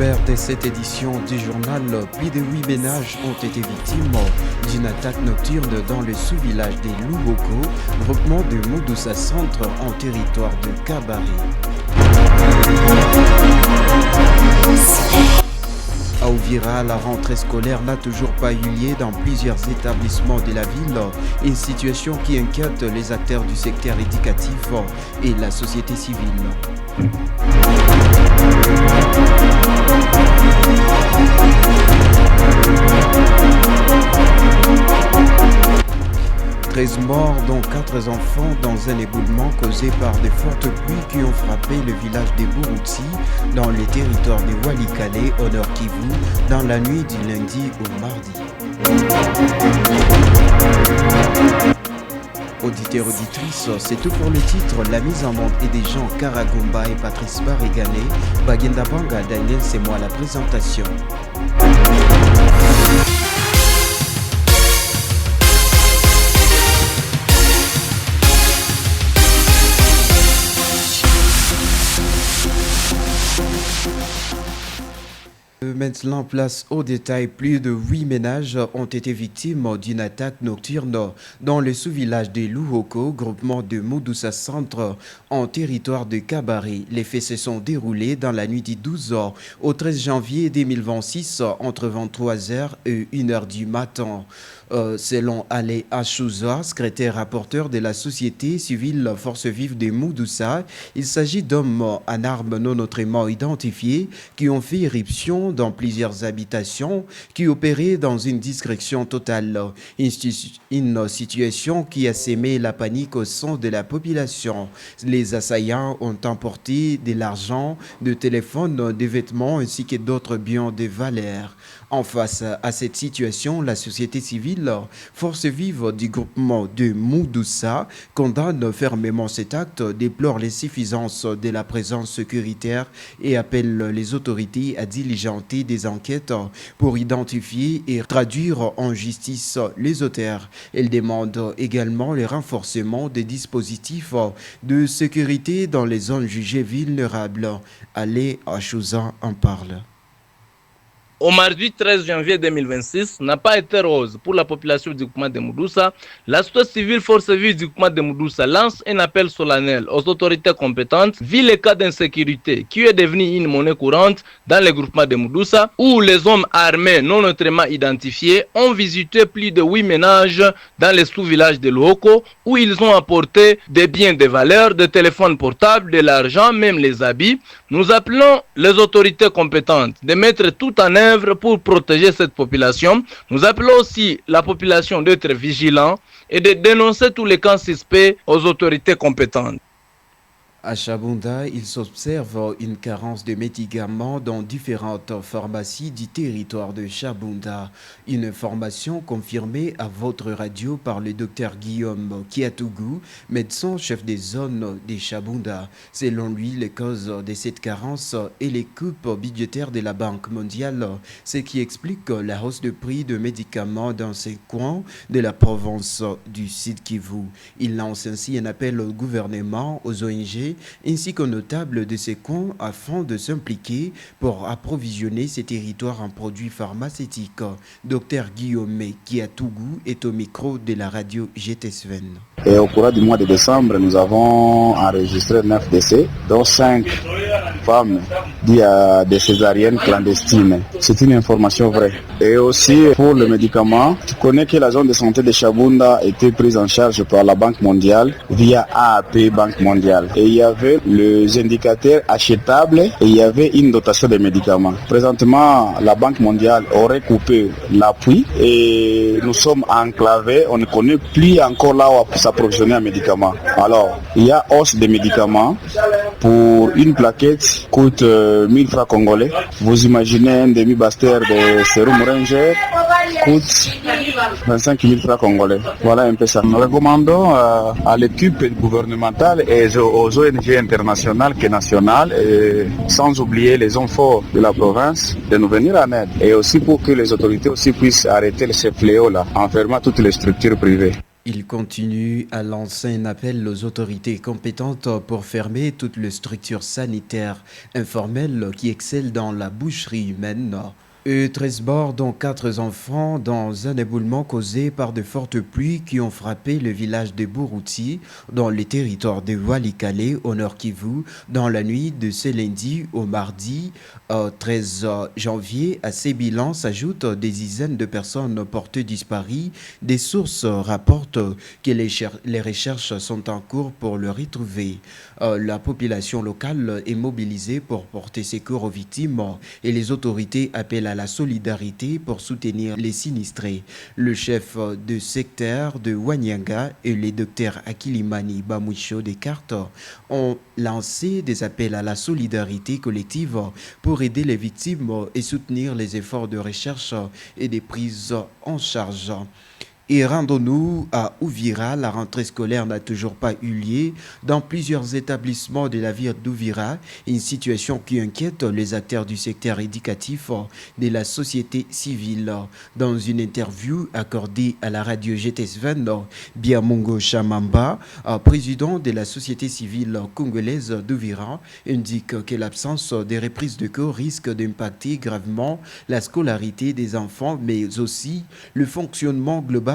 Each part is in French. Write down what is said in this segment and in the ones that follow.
sommaire de cette édition du journal, plus de 8 ménages ont été victimes d'une attaque nocturne dans le sous-village des Louboko, groupement de Moudoussa Centre en territoire de Kabari. À Uvira, la rentrée scolaire n'a toujours pas eu lieu dans plusieurs établissements de la ville, une situation qui inquiète les acteurs du secteur éducatif et la société civile. 13 morts, dont 4 enfants, dans un éboulement causé par de fortes pluies qui ont frappé le village de Bourutsi dans le territoire de Walikale au Nord Kivu dans la nuit du lundi au mardi. Auditeurs, auditrices, c'est tout pour le titre. La mise en monde est des gens Karagumba et Patrice Barigane. Bagenda Banga, Daniel, c'est moi la présentation. Maintenant, place au détail, plus de 8 ménages ont été victimes d'une attaque nocturne dans le sous-village de Louhoko, groupement de Moudoussa Centre, en territoire de Kabari. Les faits se sont déroulés dans la nuit du 12 au 13 janvier 2026, entre 23h et 1h du matin. Selon Ale Achouza, secrétaire rapporteur de la société civile Force Vive de Moudoussa, il s'agit d'hommes en armes non autrement identifiés qui ont fait éruption dans plusieurs habitations, qui opéraient dans une discrétion totale. Une situation qui a sémé la panique au sein de la population. Les assaillants ont emporté de l'argent, des téléphones, des vêtements ainsi que d'autres biens de valeur. En face à cette situation, la société civile, Force Vive du groupement de Moudoussa, condamne fermement cet acte, déplore l'insuffisance de la présence sécuritaire et appelle les autorités à diligenter des enquêtes pour identifier et traduire en justice les auteurs. Elle demande également le renforcement des dispositifs de sécurité dans les zones jugées vulnérables. Allez, Achouza en parle. Au mardi 13 janvier 2026 n'a pas été rose pour la population du groupement de Moudoussa. La société civile Force Vive du groupement de Moudoussa lance un appel solennel aux autorités compétentes vu le cas d'insécurité qui est devenu une monnaie courante dans le groupement de Moudoussa où les hommes armés non autrement identifiés ont visité plus de 8 ménages dans les sous-villages de Louhoko où ils ont apporté des biens de valeur, des téléphones portables, de l'argent, même les habits. Nous appelons les autorités compétentes de mettre tout en œuvre pour protéger cette population. Nous appelons aussi la population d'être vigilants et de dénoncer tous les cas suspects aux autorités compétentes. À Chabunda, il s'observe une carence de médicaments dans différentes pharmacies du territoire de Chabunda. Une information confirmée à votre radio par le docteur Guillaume Kiatougou, médecin chef des zones de Chabunda. Selon lui, les causes de cette carence et les coupes budgétaires de la Banque mondiale, ce qui explique la hausse de prix de médicaments dans ces coins de la province du Sud Kivu. Il lance ainsi un appel au gouvernement, aux ONG, ainsi qu'aux notables de ces coins afin de s'impliquer pour approvisionner ces territoires en produits pharmaceutiques. Docteur Guillaume Kiatougou est au micro de la radio GTSVN. Et au cours du mois de décembre, nous avons enregistré 9 décès, dont 5 femmes dites à des césariennes clandestines. C'est une information vraie. Et aussi pour le médicament, tu connais que la zone de santé de Chabunda a été prise en charge par la Banque mondiale via AAP Banque mondiale. Et il y avait les indicateurs achetables et il y avait une dotation de médicaments. Présentement, la Banque mondiale aurait coupé l'appui et nous sommes enclavés. On ne connaît plus encore là où s'approvisionner en médicaments. Alors, il y a hausse des médicaments. Pour une plaquette coûte 1000 francs congolais. Vous imaginez un demi-baster de sérum Ranger coûte 25 000 francs congolais. Voilà un peu ça. Nous recommandons à l'équipe gouvernementale et aux ONG internationales que nationales, et sans oublier les hommes forts de la province, de nous venir en aide. Et aussi pour que les autorités aussi puissent arrêter ce fléau-là en fermant toutes les structures privées. Il continue à lancer un appel aux autorités compétentes pour fermer toutes les structures sanitaires informelles qui excellent dans la boucherie humaine. 13 morts, dont 4 enfants, dans un éboulement causé par de fortes pluies qui ont frappé le village de Buruti, dans le territoire de Walikale, au nord Kivu, dans la nuit de ce lundi au mardi 13 janvier. À ces bilans s'ajoutent des dizaines de personnes portées disparues. Des sources rapportent que les recherches sont en cours pour le retrouver. La population locale est mobilisée pour porter secours aux victimes et les autorités appellent à la solidarité pour soutenir les sinistrés. Le chef de secteur de Wanyanga et le docteur Akilimani Bamwisho Descartes ont lancé des appels à la solidarité collective pour aider les victimes et soutenir les efforts de recherche et de prise en charge. Et rendons-nous à Uvira. La rentrée scolaire n'a toujours pas eu lieu dans plusieurs établissements de la ville d'Uvira, une situation qui inquiète les acteurs du secteur éducatif de la société civile. Dans une interview accordée à la radio GTS20, Biamungo Chamamba, président de la société civile congolaise d'Uvira, indique que l'absence des reprises de cours risque d'impacter gravement la scolarité des enfants, mais aussi le fonctionnement global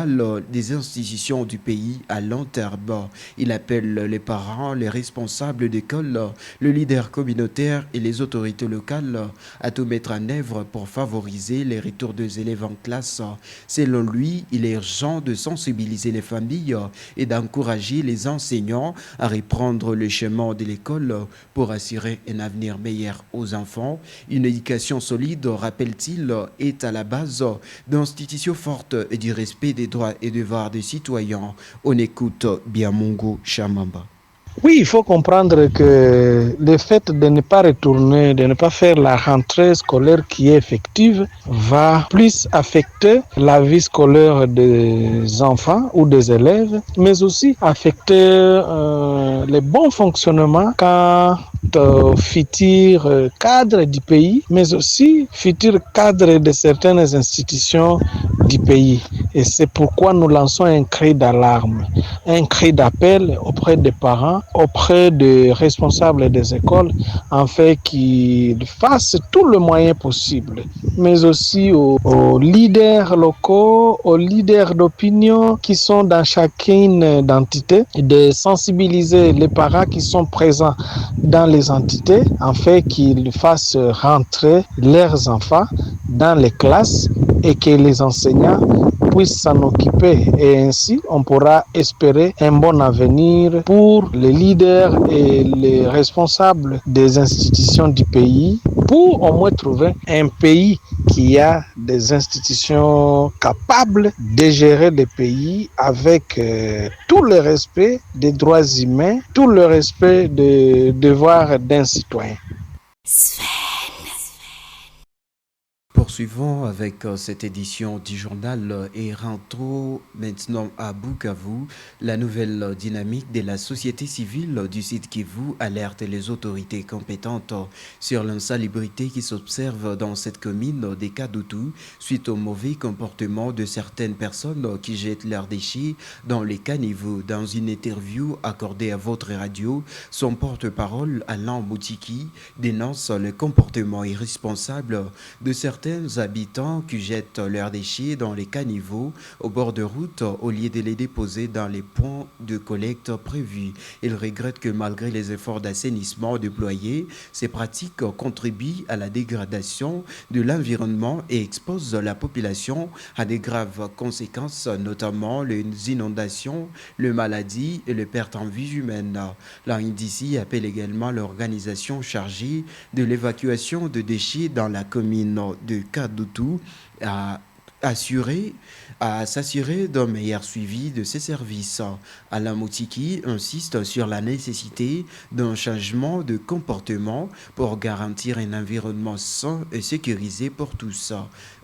des institutions du pays à long terme. Il appelle les parents, les responsables d'école, le leader communautaire et les autorités locales à tout mettre en œuvre pour favoriser les retours des élèves en classe. Selon lui, il est urgent de sensibiliser les familles et d'encourager les enseignants à reprendre le chemin de l'école pour assurer un avenir meilleur aux enfants. Une éducation solide, rappelle-t-il, est à la base d'institutions fortes et du respect des droits et devoirs des citoyens. On écoute Biamungo Chamamba. Oui, il faut comprendre que le fait de ne pas retourner, de ne pas faire la rentrée scolaire qui est effective va plus affecter la vie scolaire des enfants ou des élèves, mais aussi affecter le bon fonctionnement quand futur cadre du pays, mais aussi futur cadre de certaines institutions du pays. Et c'est pourquoi nous lançons un cri d'alarme, un cri d'appel auprès des parents, auprès des responsables des écoles, afin qu'ils fassent tout le moyen possible, mais aussi aux leaders locaux, aux leaders d'opinion qui sont dans chacune d'entité, de sensibiliser les parents qui sont présents dans les entités, afin qu'ils fassent rentrer leurs enfants dans les classes et que les enseignants puissent s'en occuper, et ainsi on pourra espérer un bon avenir pour les leaders et les responsables des institutions du pays, pour au moins trouver un pays qui a des institutions capables de gérer le pays avec tout le respect des droits humains, tout le respect des devoirs d'un citoyen. Poursuivons avec cette édition du journal et rentrons maintenant à Bukavu. La nouvelle dynamique de la société civile du site Kivu alerte les autorités compétentes sur l'insalubrité qui s'observe dans cette commune des Kadutu suite au mauvais comportement de certaines personnes qui jettent leurs déchets dans les caniveaux. Dans une interview accordée à votre radio, son porte-parole Alain Moutiki dénonce le comportement irresponsable de certains habitants qui jettent leurs déchets dans les caniveaux au bord de route au lieu de les déposer dans les points de collecte prévus. Il regrette que malgré les efforts d'assainissement déployés, ces pratiques contribuent à la dégradation de l'environnement et exposent la population à des graves conséquences, notamment les inondations, les maladies et les pertes en vie humaine. L'INDC appelle également l'organisation chargée de l'évacuation de déchets dans la commune de Kadutu à s'assurer d'un meilleur suivi de ces services. Alain Moutiki insiste sur la nécessité d'un changement de comportement pour garantir un environnement sain et sécurisé pour tous.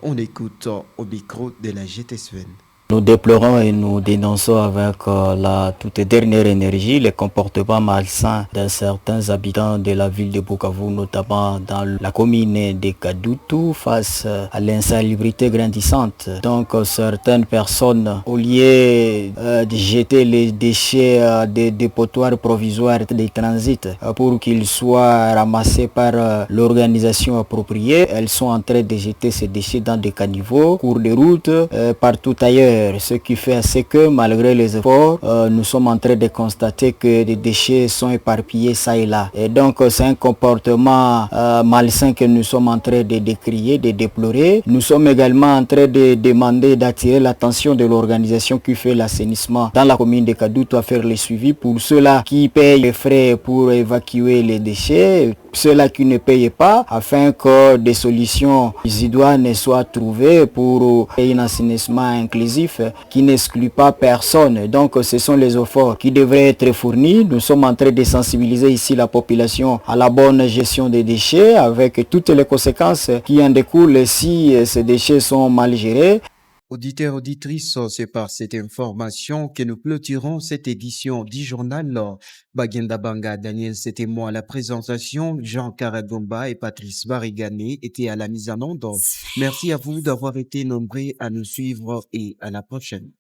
On écoute au micro de la GTSVN. Nous déplorons et nous dénonçons avec la toute dernière énergie les comportements malsains de certains habitants de la ville de Bukavu, notamment dans la commune de Kadutu, face à l'insalubrité grandissante. Donc certaines personnes, au lieu de jeter les déchets des dépotoirs provisoires de transit pour qu'ils soient ramassés par l'organisation appropriée, elles sont en train de jeter ces déchets dans des caniveaux, cours de route, partout ailleurs. Ce qui fait c'est que malgré les efforts, nous sommes en train de constater que des déchets sont éparpillés ça et là. Et donc c'est un comportement malsain que nous sommes en train de décrier, de déplorer. Nous sommes également en train de demander d'attirer l'attention de l'organisation qui fait l'assainissement dans la commune de Kadutu à faire les suivis pour ceux-là qui payent les frais pour évacuer les déchets, ceux-là qui ne payent pas, afin que des solutions idoines soient trouvées pour un assainissement inclusif qui n'exclut pas personne. Donc ce sont les efforts qui devraient être fournis. Nous sommes en train de sensibiliser ici la population à la bonne gestion des déchets avec toutes les conséquences qui en découlent si ces déchets sont mal gérés. Auditeurs, auditrices, c'est par cette information que nous clôturons cette édition du journal. Bagenda Banga, Daniel, c'était moi à la présentation. Jean Karagomba et Patrice Barigane étaient à la mise en onde. Merci à vous d'avoir été nombreux à nous suivre et à la prochaine.